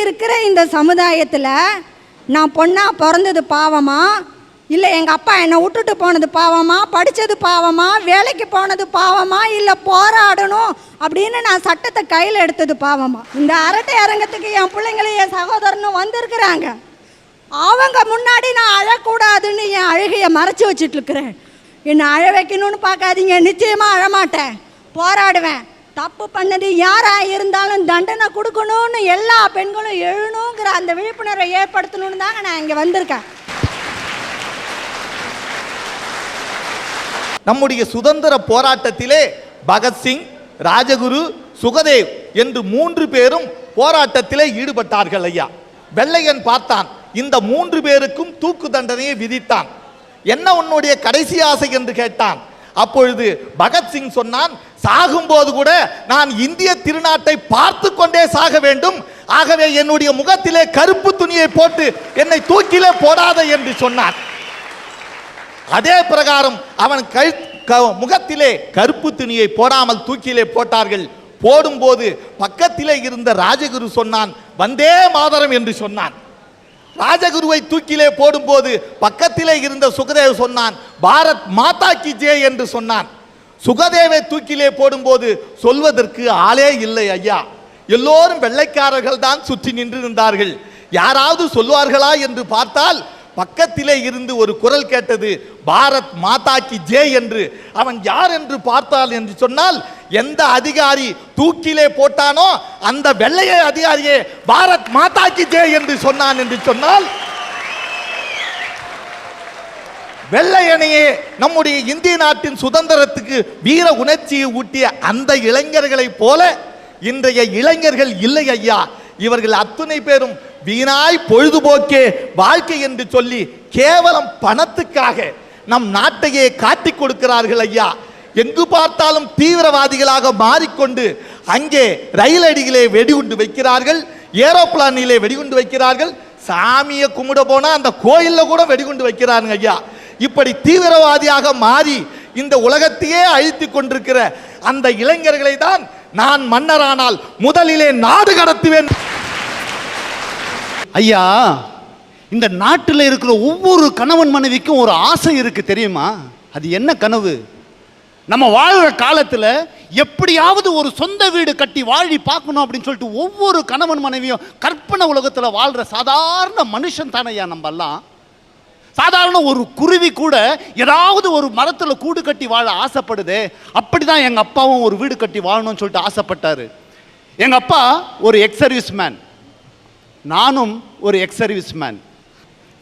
இருக்கிற இந்த சமுதாயத்தில் நான் பொண்ணாக பிறந்தது பாவமா, இல்லை எங்கள் அப்பா என்னை விட்டுட்டு போனது பாவமா, படித்தது பாவமா, வேலைக்கு போனது பாவமா, இல்லை போராடணும் அப்படின்னு நான் சட்டத்தை கையில் எடுத்தது பாவமா? இந்த அரட்டை அரங்கத்துக்கு என் பிள்ளைங்களும் என் சகோதரனும் வந்திருக்கிறாங்க. அவங்க முன்னாடி நான் அழக்கூடாதுன்னு என் அழுகையை மறைச்சி வச்சுட்டு இருக்கிறேன். என்னை அழ வைக்கணும்னு பார்க்காதீங்க, நிச்சயமாக அழமாட்டேன், போராடுவேன். தப்பு பண்ணது யாராக இருந்தாலும் தண்டனை கொடுக்கணும்னு எல்லா பெண்களும் எழுணுங்கிற அந்த விழிப்புணர்வை ஏற்படுத்தணும்னு தாங்க நான் இங்கே வந்திருக்கேன். நம்முடைய சுதந்திர போராட்டத்திலே பகத்சிங், ராஜகுரு, சுகதேவ் என்று 3 பேரும் போராட்டத்திலே ஈடுபட்டார்கள் ஐயா. வெள்ளையன் பார்த்தான், இந்த 3 பேருக்கும் தூக்கு தண்டனையை விதித்தான். என்ன உன்னுடைய கடைசி ஆசை என்று கேட்டான். அப்பொழுது பகத்சிங் சொன்னான், சாகும்போது கூட நான் இந்திய திருநாட்டை பார்த்து கொண்டே சாக வேண்டும், ஆகவே என்னுடைய முகத்திலே கருப்பு துணியை போட்டு என்னை தூக்கிலே போடாத என்று சொன்னான். அதே பிரகாரம் அவன் முகத்திலே கருப்பு துணியை போடாமல் தூக்கிலே போட்டார்கள். போடும்போது பக்கத்திலே இருந்த ராஜகுரு சொன்னான், வந்தே மாதரம் என்று சொன்னான். ராஜகுருவை தூக்கிலே போடும்போது பக்கத்திலே இருந்த சுகதேவ் சொன்னான், பாரத் மாதா கி ஜெய் என்று சொன்னான். சுகதேவை தூக்கிலே போடும்போது சொல்வதற்கு ஆளே இல்லை ஐயா. எல்லோரும் வெள்ளைக்காரர்கள் தான் சுற்றி நின்று இருந்தார்கள். யாராவது சொல்வார்களா என்று பார்த்தால் பக்கத்திலே இருந்து ஒரு குரல் கேட்டது, பாரத் மாதா கி ஜெய் என்று. அவன் யார் என்று பார்த்தால் என்று சொன்னால், எந்த அதிகாரி தூக்கிலே போட்டானோ அந்த வெள்ளைய அதிகாரியே பாரத் மாதா கி ஜெய் என்று சொன்னான் என்று சொன்னால், வெள்ளையனையே நம்முடைய இந்திய நாட்டின் சுதந்திரத்துக்கு வீர உணர்ச்சியை ஊட்டிய அந்த இளைஞர்களை போல இன்றைய இளைஞர்கள் இல்லை ஐயா. இவர்கள் அத்துணை பேரும் வீணாய் பொழுதுபோக்கே வாழ்க்கை என்று சொல்லி கேவலம் பணத்துக்காக நம் நாட்டையே காட்டிக் கொடுக்கிறார்கள் ஐயா. எங்கு பார்த்தாலும் தீவிரவாதிகளாக மாறிக்கொண்டு அங்கே ரயில் அடியிலே வெடிகுண்டு வைக்கிறார்கள், ஏரோப்ளானிலே வெடிகுண்டு வைக்கிறார்கள், சாமியை கும்பிட போனா அந்த கோயிலில் கூட வெடிகுண்டு வைக்கிறாருங்க ஐயா. இப்படி தீவிரவாதியாக மாறி இந்த உலகத்தையே அழித்து கொண்டிருக்கிற அந்த இளைஞர்களை தான் நான் மன்னரானால் முதலிலே நாடு கடத்துவேன். ஐயா, இந்த நாட்டில் இருக்கிற ஒவ்வொரு கணவன் மனைவிக்கும் ஒரு ஆசை இருக்கு தெரியுமா? அது என்ன கனவு? நம்ம வாழ்கிற காலத்தில் எப்படியாவது ஒரு சொந்த வீடு கட்டி வாழி பார்க்கணும் அப்படின்னு சொல்லிட்டு ஒவ்வொரு கணவன் மனைவியும் கற்பனை உலகத்தில் வாழ்கிற சாதாரண மனுஷன் தானே ஐயா நம்ம எல்லாம். சாதாரண ஒரு குருவி கூட ஏதாவது ஒரு மரத்தில் கூடு கட்டி வாழ ஆசைப்படுது. அப்படிதான் எங்கள் அப்பாவும் ஒரு வீடு கட்டி வாழணும்னு சொல்லிட்டு ஆசைப்பட்டாரு. எங்கள் அப்பா ஒரு எக்ஸ் சர்வீஸ் மேன், நானும் ஒரு எக்ஸ் சர்வீஸ் மேன்.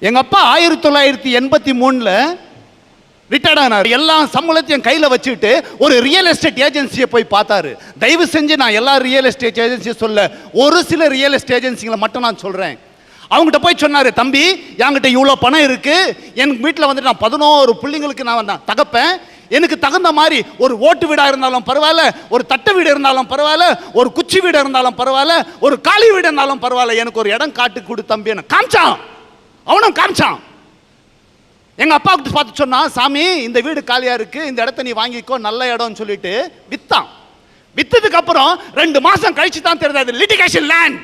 எங்கள் அப்பா 1983 ரிட்டையர்ட் ஆனார். எல்லா சம்பளத்தையும் கையில் வச்சுட்டு ஒரு ரியல் எஸ்டேட் ஏஜென்சியை போய் பார்த்தாரு. தயவு செஞ்சு நான் எல்லா ரியல் எஸ்டேட் ஏஜென்சியை சொல்ல, ஒரு சில ரியல் எஸ்டேட் ஏஜென்சிகளை மட்டும் நான் சொல்கிறேன். அவங்ககிட்ட போய் சொன்னார், தம்பி என்கிட்ட இவ்வளோ பணம் இருக்குது, என் வீட்டில் வந்துட்டு நான் 11 பிள்ளைங்களுக்கு நான் தகப்பேன், எனக்கு தகுந்த மாதிரி ஒரு ஓட்டு வீடாக இருந்தாலும் பரவாயில்ல, ஒரு தட்டு வீடு இருந்தாலும் பரவாயில்ல, ஒரு குச்சி வீடு இருந்தாலும் பரவாயில்ல, ஒரு காலி வீடு இருந்தாலும் பரவாயில்ல, எனக்கு ஒரு இடம் காட்டு கொடு தம்பி என்ன காமிச்சான். அவனும் காமிச்சான். எங்க அப்பா கிட்ட பார்த்து சொன்னா, சாமி இந்த வீடு காலியா இருக்கு, இந்த இடத்த நீ வாங்கிக்கோ, நல்ல இடம்னு சொல்லிட்டு வித்தான். வித்ததுக்கு அப்புறம் 2 மாசம் கழிச்சு தான் தெரியாது லிட்டிகேஷன் லேண்ட்.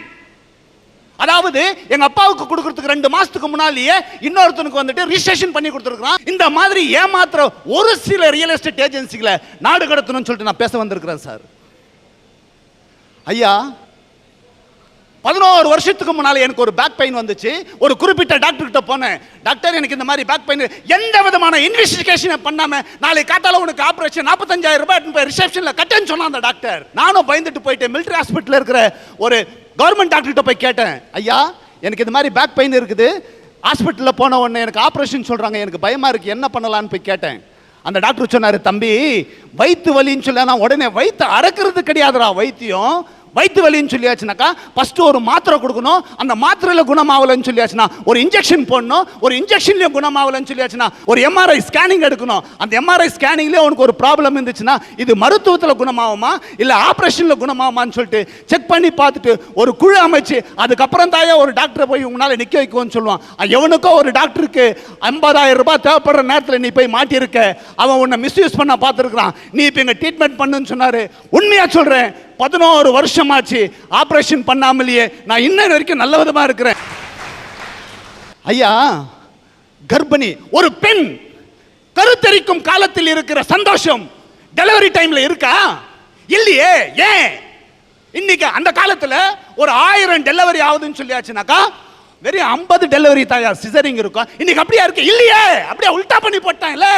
அதாவது எங்க அப்பாவுக்கு கொடுக்கறதுக்கு 2 மாசத்துக்கு முன்னாலேயே இன்னொருத்தனுக்கு வந்துட்டு ரிஜிஸ்ட்ரேஷன் பண்ணி கொடுத்துருக்கான். இந்த மாதிரி ஏமாத்திர ஒரு சில ரியல் எஸ்டேட் ஏஜென்சிகளை நாடு கடத்தணும்னு சொல்லிட்டு நான் பேச வந்திருக்கிறேன் சார். ஐயா, 11 வருஷத்துக்கு முன்னால எனக்கு ஒரு பேக் பெயின் வந்துச்சு. ஒரு குறிப்பிட்ட டாக்டர் கிட்ட போனேன். டாக்டர் எனக்கு இந்த மாதிரி பேக் பெயின், எந்த விதமான இன்வெஸ்டிகேஷன் பண்ணாம நாளைக்கு காத்தால உனக்கு ஆபரேஷன் 45,000 ரூபாய் ரிசப்ஷன்ல கட்டேன்னு சொன்னான் அந்த டாக்டர். நானும் பயந்துட்டு போயிட்டு மிலிட்டரி ஹாஸ்பிட்டல் இருக்கிற ஒரு கவர்மெண்ட் டாக்டர் கிட்ட போய் கேட்டேன், ஐயா எனக்கு இந்த மாதிரி பேக் பெயின் இருக்குது, ஹாஸ்பிட்டலில் போன உடனே எனக்கு ஆப்ரேஷன் சொல்றாங்க, எனக்கு பயமா இருக்கு, என்ன பண்ணலான்னு போய் கேட்டேன். அந்த டாக்டர் சொன்னாரு, தம்பி வயிற்று வலின்னு சொல்ல, நான் உடனே வயிற்று அறக்கிறது கிடையாதுடா வைத்தியம், வயிற்று வலின்னு சொல்லியாச்சுனாக்கா ஃபர்ஸ்ட் ஒரு மாத்திரை கொடுக்கணும், அந்த மாத்திரையில குணமாகலன்னு சொல்லியாச்சுன்னா ஒரு இன்ஜெக்ஷன் போடணும், ஒரு இன்ஜெக்ஷன்லயும் குணமாகலன்னு சொல்லியாச்சுன்னா ஒரு எம்ஆர்ஐ ஸ்கேனிங் எடுக்கணும். அந்த எம்ஆர்ஐ ஸ்கேனிங்லேயே உனக்கு ஒரு ப்ராப்ளம் இருந்துச்சுன்னா இது மருத்துவத்தில் குணமாகுமா இல்லை ஆப்ரேஷனில் குணமாகுமான்னு சொல்லிட்டு செக் பண்ணி பார்த்துட்டு ஒரு குழு அமைச்சு அதுக்கப்புறம் தாயா ஒரு டாக்டரை போய் உங்களால் நிற்க வைக்குவோன்னு சொல்லுவான். எவனுக்கோ ஒரு டாக்டருக்கு 50,000 ரூபாய் தேவைப்படுற நேரத்தில் நீ போய் மாட்டியிருக்க, அவன் உன்னை மிஸ்யூஸ் பண்ண பார்த்துருக்குறான், நீ இப்போ எங்கள் ட்ரீட்மெண்ட் பண்ணுன்னு சொன்னார். உண்மையாக சொல்கிறேன், 11 வருஷமாச்சு ஆபரேஷன் பண்ணாமலேயே நான் இன்ன வரைக்கும் நல்ல விதமா இருக்கிறேன். ஐயா, கர்ப்பிணி ஒரு பெண் கருத்தரிக்கும் காலத்தில் இருக்கிற சந்தோஷம் டெலிவரி டைம்ல இருக்கா? இல்லையே. ஏன்? இன்னைக்கு அந்த காலத்துல ஒரு 1000 டெலிவரி ஆகுதுன்னு சொல்லியாச்சுனாக்கா வெறும் 50 டெலிவரி தாயா சிசரிங் இருக்கும். இன்னைக்கு அப்படியா இருக்கு? இல்லையே, அப்படியே உல்டா பண்ணி போட்டாங்கல்ல.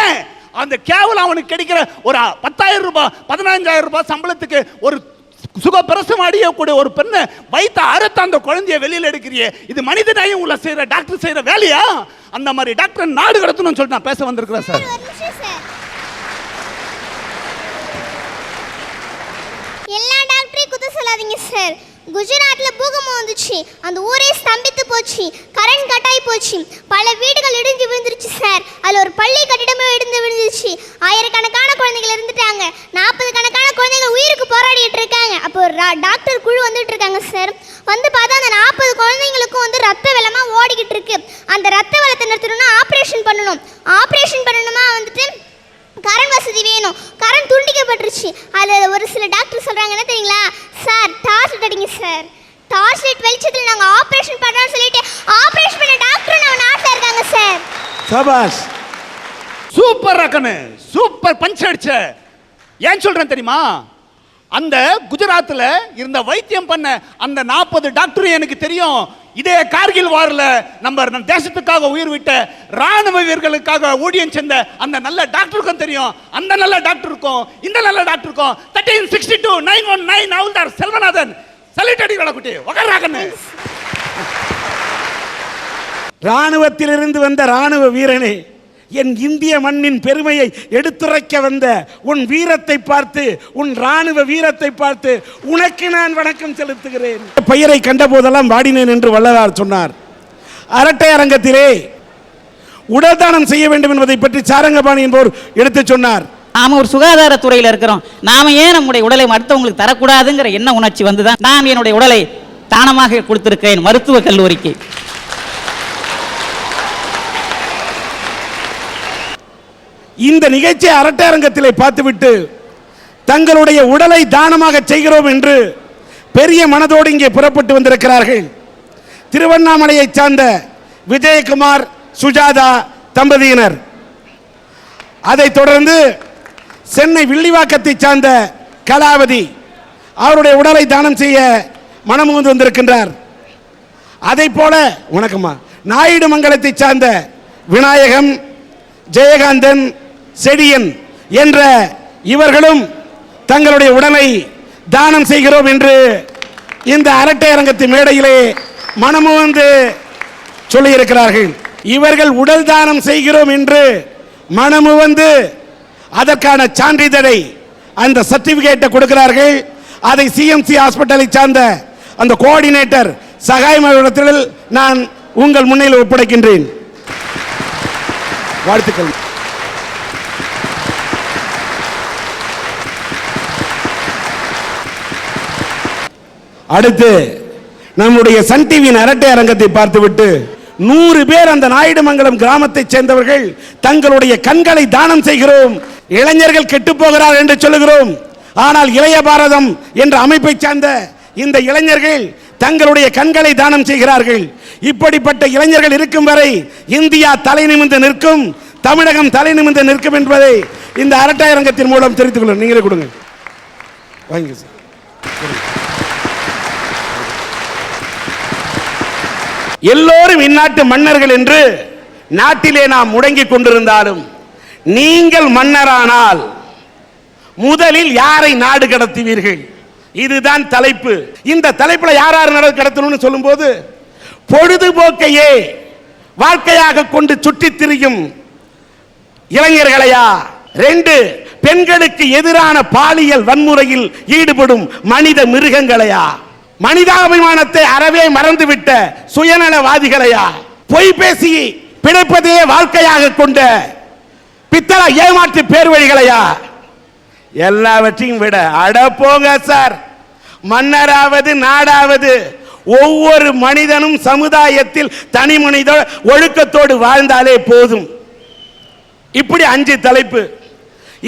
ஏன்? அந்த கேவலம் அவனுக்கு கிடைக்கிற ஒரு 10,000 ரூபாய் 15,000 ரூபாய் சம்பளத்துக்கு ஒரு சுகப்பிரசவம் அடையக்கூடிய ஒரு பெண்ணை வைத்த அறுத்த அந்த குழந்தைய வெளியில எடுக்கிறியே, இது மனித நேயம் உள்ள செய்யற டாக்டர் செய்யற வேலையா? அந்த மாதிரி டாக்டர் நாடு கடத்தணும்னு சொல்லிட்டு நான் பேச வந்திருக்கிறேன் சார். எல்லா டாக்டரையும் குத்த சொல்லாதீங்க சார். குஜராத்ல பூகம்பம் வந்துச்சு, அந்த ஊரே ஸ்தம்பித்து போச்சு, கரண்ட் கட் ஆகி போச்சு, பல வீடுகள் இடிஞ்சு விழுந்துருச்சு சார். அதில் ஒரு பள்ளி கட்டிடமே இடிந்து விழுந்துருச்சு. ஆயிரக்கணக்கான குழந்தைகள் இருந்துட்டாங்க. 40 கணக்கான குழந்தைகள் உயிருக்கு போராடிட்டு இருக்காங்க. அப்போ ஒரு டாக்டர் குழு வந்துட்டு இருக்காங்க சார். வந்து பார்த்தா அந்த 40 குழந்தைங்களுக்கும் வந்து ரத்த வெள்ளமா ஓடிக்கிட்டு இருக்கு. அந்த ரத்த வெள்ளத்தை நிறுத்தணும்னா ஆப்ரேஷன் பண்ணணும். ஆப்ரேஷன் பண்ணணுமா வந்துட்டு கரண்ட் வசதி வேணும். கரண்ட் துண்டிக்கப்பட்டுருச்சு. அதில் ஒரு சில டாக்டர் சொல்கிறாங்க என்ன தெரியுங்களா சார், டார்ச் லைட் அடிங்க சார், டார்ச் லைட் வெளிச்சத்தில் நாங்கள் ஆப்ரேஷன் பண்ணுறோம்னு சொல்லிட்டு ஆப்ரேஷன் பண்ண டாக்டர் நம்ம நாட்டில் இருக்காங்க சார். சபாஷ், சூப்பர் ரக்கனு, சூப்பர் பஞ்ச் அடிச்ச. ஏன் சொல்றேன் தெரியுமா? அந்த குஜராத்தில் இருந்த வைத்தியம் பண்ண அந்த 40 டாக்டர் எனக்கு தெரியும். இதே கார்கில் வார்ல நம்ம தேசத்துக்காக உயிர் விட்ட ராணுவ வீரர்களுக்காக ஊழியம் செஞ்ச அந்த நல்ல டாக்டருக்கும் தெரியும். அந்த நல்ல டாக்டருக்கும் இந்த நல்ல டாக்டருக்கும் 1362 919 ஹவுல்தார் செல்வநாதன் சல்யூட் அடிக்கடா குட்டி வகராகன்னு. ராணுவத்திலிருந்து வந்த ராணுவ வீரனே, என் இந்திய மண்ணின் பெருமையை எடுத்துரைக்க வந்த உன் வீரத்தை பார்த்து, உன் ராணுவ வீரத்தை பார்த்து உனக்கு நான் வணக்கம் செலுத்துகிறேன். பெயரை கண்ட போதெல்லாம் வாடினேன் என்று வள்ளலார் சொன்னார். அரட்டை அரங்கத்திலே உடல் தானம் செய்ய வேண்டும் என்பதை பற்றி சாரங்கபாணி என்பவர் எடுத்து சொன்னார். நாம ஒரு சுகாதாரத்துறையில் இருக்கிறோம், நாம ஏன் நம்முடைய உடலை மருத்துவங்களுக்கு தரக்கூடாதுங்கிற எண்ண உணர்ச்சி வந்துதான் நான் என்னுடைய உடலை தானமாக கொடுத்திருக்கிறேன் மருத்துவக் கல்லூரிக்கு. இந்த நிகழ்ச்சியை அரட்டை அரங்கத்திலே பார்த்துவிட்டு தங்களுடைய உடலை தானமாக செய்கிறோம் என்று பெரிய மனதோடு இங்கே புறப்பட்டு வந்திருக்கிறார்கள். திருவண்ணாமலையை சார்ந்த விஜயகுமார் சுஜாதா தம்பதியினர், அதைத் தொடர்ந்து சென்னை வில்லிவாக்கத்தை சார்ந்த கலாவதி அவருடைய உடலை தானம் செய்ய மனமுந்து வந்திருக்கின்றார். அதை போல வணக்கம்மா நாயுடு மங்கலத்தை சார்ந்த விநாயகம், ஜெயகாந்தன், செடியன் என்ற இவர்களும் தங்களுடைய உடலை தானம் செய்கிறோம் என்று இந்த அரட்டை அரங்கத்தின் மேடையிலே மனமுவந்து சொல்லியிருக்கிறார்கள். இவர்கள் உடல் தானம் செய்கிறோம் என்று மனமுவந்து அதற்கான சான்றிதழை அந்த சர்டிபிகேட்டை கொடுக்கிறார்கள். அதை சிஎம்சி ஹாஸ்பிட்டலை சார்ந்த அந்த கோஆர்டினேட்டர் சகாயமாவிடத்தில் நான் உங்கள் முன்னிலையில் ஒப்படைக்கின்றேன். வாழ்த்துக்கள். அடுத்து நம்முடைய சன் டிவியின் அரட்டை அரங்கத்தை பார்த்துவிட்டு 100 பேர் அந்த நாயுடுமங்கலம் கிராமத்தை சேர்ந்தவர்கள் தங்களுடைய கண்களை தானம் செய்கிறோம், இளைஞர்கள் கெட்டு போகிறார் என்று சொல்லுகிறோம். ஆனால் இளைய பாரதம் என்ற அமைப்பை சார்ந்த இந்த இளைஞர்கள் தங்களுடைய கண்களை தானம் செய்கிறார்கள். இப்படிப்பட்ட இளைஞர்கள் இருக்கும் வரை இந்தியா தலை நிமிர்ந்து நிற்கும், தமிழகம் தலை நிமிர்ந்து நிற்கும் என்பதை இந்த அரட்டை அரங்கத்தின் மூலம் தெரிவித்துக் கொள்ளும். நீங்களே கொடுங்க. வாங்க சார். எல்லோரும் இந்நாட்டு மன்னர்கள் என்று நாட்டிலே நாம் முடங்கிக் கொண்டிருந்தாலும் நீங்கள் மன்னரானால் முதலில் யாரை நாடு கடத்துவீர்கள்? இதுதான் தலைப்பு. இந்த தலைப்புல யார் நாடு கடத்தணும்னு சொல்லும்போது பொழுதுபோக்கையே வாழ்க்கையாக கொண்டு சுற்றித் திரியும் இளைஞர்களையா, 2 பெண்களுக்கு எதிரான பாலியல் வன்முறையில் ஈடுபடும் மனித மிருகங்களையா, மனிதாபிமானத்தை அறவே மறந்துவிட்ட சுயநலவாதிகளையா, பொய் பேசி பிழைப்பதையே வாழ்க்கையாக கொண்ட பித்தள ஏமாற்று பேர்வழிகளையா, எல்லாவற்றையும் விட அட போங்க சார், மன்னராவது நாடாவது ஒவ்வொரு மனிதனும் சமுதாயத்தில் தனி மனித ஒழுக்கத்தோடு வாழ்ந்தாலே போதும். இப்படி 5 தலைப்பு.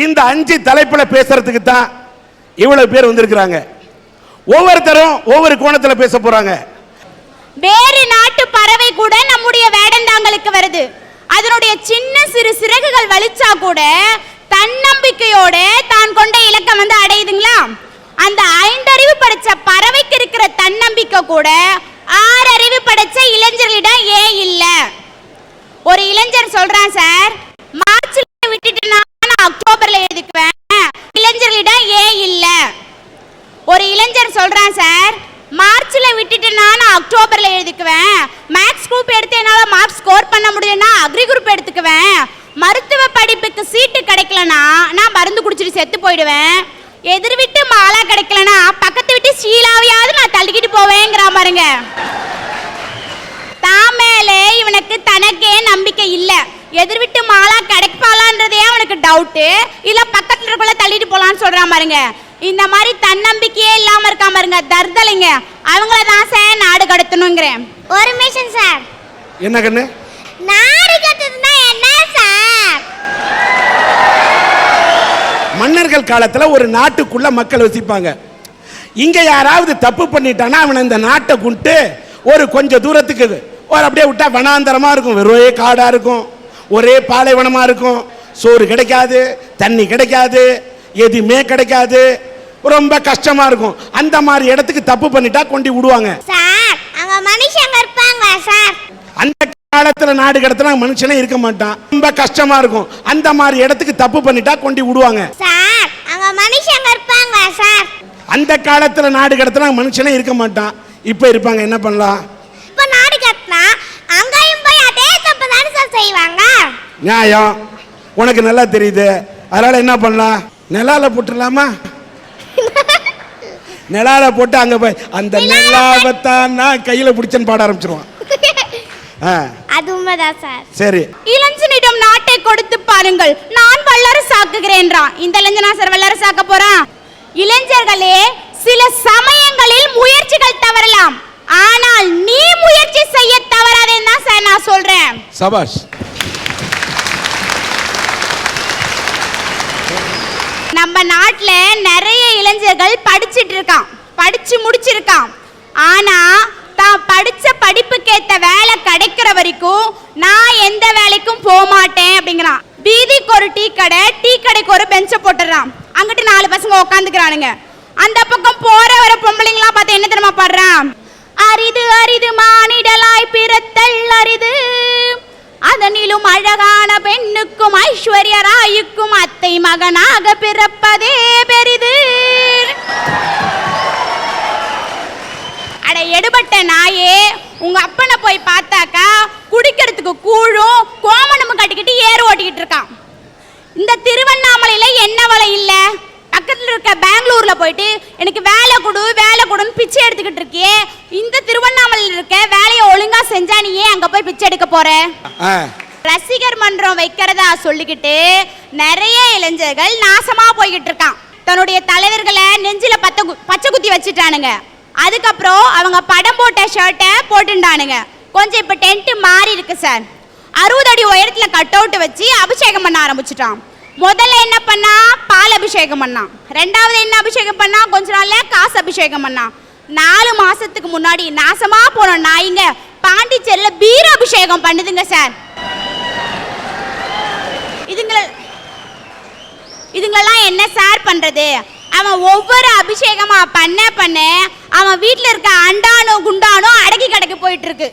இந்த 5 தலைப்புல பேசுறதுக்கு தான் இவ்வளவு பேர் வந்திருக்கிறாங்க. ஒவ்வொருத்தரும் ஒவ்வொரு கோணத்துல பேச போறாங்க. வேறு நாட்டு பறவை கூட நம்முடைய வேடந்தாங்களுக்கு வருது. அதனுடைய சின்ன சிறு சிறகுகள் வலிச்சா கூட தன்னம்பிக்கையோட தான் கொண்ட இலக்கம் அடையுதுங்களா? அந்த 5 அறிவு படைச்ச பறவைக்கு இருக்கிற தன்னம்பிக்கை கூட 6 அறிவு படைச்ச இளைஞர்களிடம் ஏன் இல்ல? ஒரு இளைஞர் சொல்றான், சார் மார்ச்ல விட்டுட்டு நான் அக்டோபர்ல எழுதிக்குவேன், இளைஞர்களிடம் ஏன் இல்ல? ஒரு இளைஞர் சொல்றான், சார் மார்ச்ல விட்டுட்டு நான் அக்டோபர்ல எழுதிக்குவேன், மேத்ஸ் குரூப் எடுத்து என்னால மார்க் ஸ்கோர் பண்ண முடியும்னா அக்ரி குரூப் எடுத்துக்குவேன், மருத்துவ படிப்புக்கு சீட்டு கிடைக்கலனா நான் மருந்து குடிச்சிட்டு செத்து போயிடுவேன், எதிர் விட்டு மாலா கிடைக்கலனா பக்கத்து விட்டு ஷீலாவையாவது நான் தள்ளிக்கிட்டு போவேங்கிற பாருங்க. தாமேலே இவனுக்கு தனக்கே நம்பிக்கை இல்ல. எதிர் விட்டு மாலா கிடைப்பாளான்றதே அவனுக்கு டவுட்டு, இல்ல பக்கத்துல இருக்கல தள்ளிட்டு போலான்னு சொல்றான் பாருங்க. இந்த மாதிரி தன்னம்பிக்கையே இல்லாம இருக்கா பாருங்க தர்தலைங்க, அவங்கள தான் சார் நாடு கடத்தணுங்கிறேன். ஒரு நிமிஷம் சார். என்ன கண்ணு? நாடு கடத்துனா என்ன சார்? மன்னர்கள் காலத்துல ஒரு நாட்டுக்குள்ள மக்கள் வசிப்பாங்க. இங்க யாராவது தப்பு பண்ணிட்டானா அவனை இந்த நாட்டை கொண்டு ஒரு கொஞ்சம் தூரத்துக்கு ஒரு அப்படியே விட்டா வனாந்தரமா இருக்கும், வெறும் காடா இருக்கும், ஒரே பாலைவனமா இருக்கும், சோறு கிடைக்காது, தண்ணி கிடைக்காது, எதுவுமே கிடைக்காது, ரொம்ப கஷ்டமா இருக்கும். அந்த மாதிரி இடத்துக்கு தப்பு பண்ணிட்டா கொண்டு விடுவாங்க சார். அங்க மனுஷங்க இருப்பாங்க சார். அந்த காலத்துல நாடு கடத்தினா மனுஷனே இருக்க மாட்டான், ரொம்ப கஷ்டமா இருக்கும். அந்த மாதிரி இடத்துக்கு தப்பு பண்ணிட்டா கொண்டு விடுவாங்க சார். அங்க மனுஷங்க இருப்பாங்க சார். அந்த காலத்துல நாடு கடத்தினா மனுஷனே இருக்க மாட்டான், இப்ப இருப்பாங்க. என்ன பண்ணலாம்? இப்ப நாடு கடத்தினா அங்கேயும் போய் அதே தப்பு தானே சார் செய்வாங்க. நியாயம் உனக்கு நல்லா தெரியுது. அதனால என்ன பண்ணலாம்? நிலால போட்டுடலாமா? நிலால போட்டு அங்க போய் அந்த நிலாவத்தான் நான் கையில பிடிச்சேன்னு பாட ஆரம்பிச்சிருவான். அது உண்மைதான் சார். சரி, இளைஞனிடம் நாட்டை கொடுத்து பாருங்கள், நான் வல்லரசாக்குகிறேன்றான். இந்த இளைஞனா சார் வல்லரசாக்க போறான்? இளைஞர்களே, சில சமயங்களில் முயற்சிகள் தவறலாம், ஆனால் நீ முயற்சி செய்ய தவறாதேன்னு தான் சார் நான் சொல்றேன். சபாஷ். நம்ம நாட்டுல நிறைய இளைஞர்கள் படிச்சிட்டு இருக்கான், படிச்சு முடிச்சிருக்கான். ஆனா தான் படிச்ச படிப்புக்கேத்த வேலை கிடைக்கிற வரைக்கும் நான் எந்த வேலைக்கும் போக மாட்டேன் அப்படிங்கிறான். வீதிக்கு ஒரு டீ கடைக்கு ஒரு பெஞ்சை போட்டுறான், அங்கிட்டு 4 பசங்க உட்காந்துக்கிறானுங்க. அந்த பக்கம் போற வர பொம்பளைங்களாம் பார்த்து என்ன தெரியுமா பாடுறான்? அரிது அரிது மானிடலாய் பிறத்தல் அரிது, அதனிலும் அழகான பெண்ணுக்கும் ஐஸ்வர்ய ராயுக்கும் அத்தை மகனாக பிறப்பதே பெரிது. அட எடுபட்ட நாயே, உங்க அப்பனை போய் பார்த்தாக்கா குடிக்கிறதுக்கு கூழும் கோமணமும் கட்டிக்கிட்டு ஏறு ஓட்டிக்கிட்டு இருக்கான். இந்த திருவண்ணாமலையில என்ன வலை இல்ல? பக்கத்துல இருக்க பெங்களூர்ல போயிட்டு எனக்கு வேலை கொடுன்னு பிச்சை எடுத்துக்கிட்டு இருக்கியே, இந்த திருவண்ணாமலையில் இருக்க வேலையை ஒழுங்கா செஞ்சா நீ ஏன் அங்க போய் பிச்சை எடுக்க போற? ரசிகர் மன்றம் வைக்கிறதா சொல்லிக்கிட்டு நிறைய இளைஞர்கள் நாசமா போய்கிட்டு இருக்கான். தன்னுடைய தலைவர்களை நெஞ்சில பச்சை குத்தி வச்சுட்டானுங்க. அதுக்கப்புறம் அவங்க படம் போட்ட ஷர்ட்டை போட்டுட்டானுங்க. கொஞ்சம் இப்ப டென்ட் மாறி இருக்கு சார். 60 அடி உயரத்துல கட் அவுட் வச்சு அபிஷேகம் பண்ண ஆரம்பிச்சுட்டான். முதல்ல என்ன பண்ணா? பால் அபிஷேகம் பண்ணான். ரெண்டாவது என்ன அபிஷேகம் பண்ணா? கொஞ்ச நாள்ல காசு அபிஷேகம் பண்ணான். 4 மாசத்துக்கு முன்னாடி நாசமா போன நாய்ங்க பாண்டிச்சேரியில பீர அபிஷேகம் பண்ணுதுங்க சார். இதுங்களெல்லாம் என்ன சார் பண்றது? அவன் ஒவ்வொரு அபிஷேகமா பண்ண அவன் வீட்டுல இருக்க அண்டானோ குண்டானோ அடக்கி கடைக்கு போயிட்டு இருக்கு.